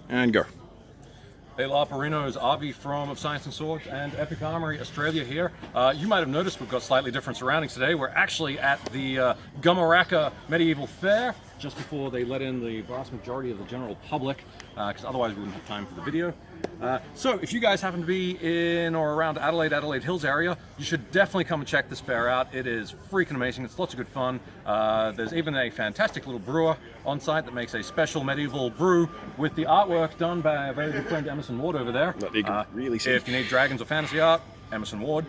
And go. Hey LARPerinos, Avi from Of Science and Swords and Epic Armoury Australia here. You might have noticed we've got slightly different surroundings today. We're actually at the Armoury Medieval Fair, just before they let in the vast majority of the general public, because otherwise we wouldn't have time for the video. So if you guys happen to be in or around Adelaide Hills area, you should definitely come and check this fair out. It is freaking amazing. It's lots of good fun. There's even a fantastic little brewer on site that makes a special medieval brew with the artwork done by a very good friend, Emerson Ward, over there. That you can really see. If you need dragons or fantasy art, Emerson Ward.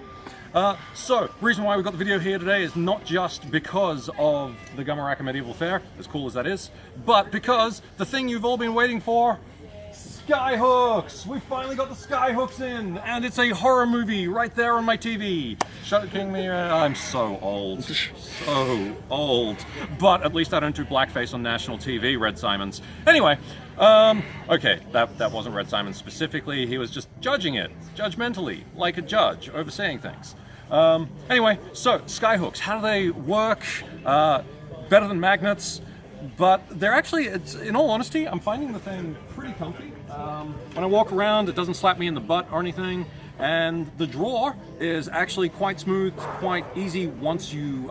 So, reason why we've got the video here today is not just because of the Armoury Medieval Fair, as cool as that is, but because the thing you've all been waiting for, skyhooks! We finally got the skyhooks in, and it's a horror movie right there on my TV. Shut it, King me. I'm so old. So old. But at least I don't do blackface on national TV, Red Simons. Anyway, okay, that wasn't Red Simons specifically. He was just judging it, judgmentally, like a judge, overseeing things. Anyway, so skyhooks, how do they work? Better than magnets, but they're actually, in all honesty, I'm finding the thing pretty comfy. When I walk around, it doesn't slap me in the butt or anything, and the draw is actually quite smooth, quite easy once you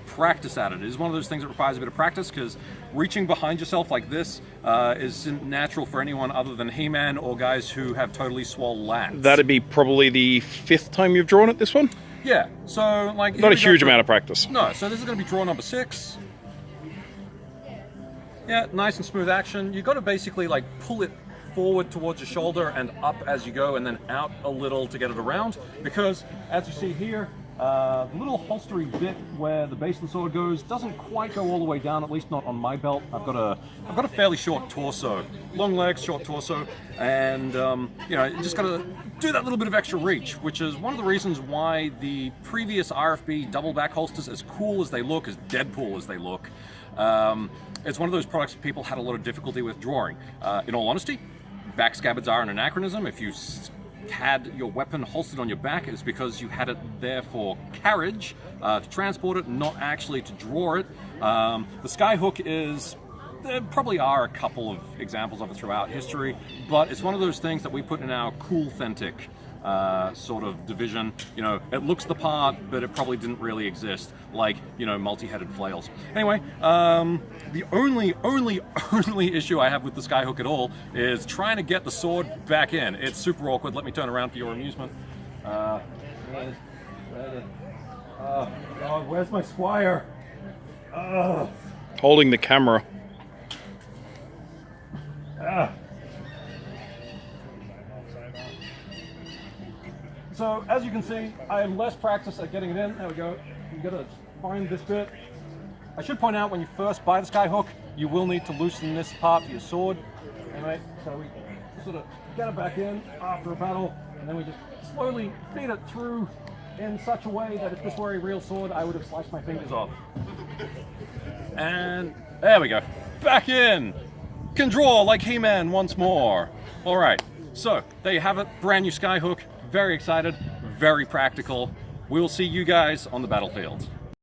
practice at it. It is one of those things that requires a bit of practice, because reaching behind yourself like this isn't natural for anyone other than He-Man or guys who have totally swole lats. That'd be probably the 5th time you've drawn it, this one? Yeah, so like... Not a huge amount of practice. No, so this is going to be draw number 6. Yeah, nice and smooth action. You've got to basically like pull it forward towards your shoulder and up as you go, and then out a little to get it around, because as you see here, the little holstery bit where the base of the sword goes doesn't quite go all the way down, at least not on my belt. I've got a fairly short torso, long legs, short torso, and you know, you just got to do that little bit of extra reach, which is one of the reasons why the previous RFB double back holsters, as cool as they look, as Deadpool as they look, it's one of those products people had a lot of difficulty with drawing. In all honesty, back scabbards are an anachronism. If you had your weapon holstered on your back, it's because you had it there for carriage, to transport it, not actually to draw it. The skyhook is, there probably are a couple of examples of it throughout history, but it's one of those things that we put in our cool-thentic sort of division. You know, it looks the part, but it probably didn't really exist, like, you know, multi-headed flails. Anyway, the only issue I have with the skyhook at all is trying to get the sword back in. It's super awkward. Let me turn around for your amusement. Oh God, where's my squire? Holding the camera. So, as you can see, I am less practiced at getting it in. There we go. You gotta find this bit. I should point out, when you first buy the skyhook, you will need to loosen this part for your sword. Anyway, so we sort of get it back in after a battle, and then we just slowly feed it through in such a way that if this were a real sword, I would have sliced my fingers off. And there we go. Back in! Can draw like He-Man once more. All right, so there you have it. Brand new skyhook. Very excited, very practical. We will see you guys on the battlefield.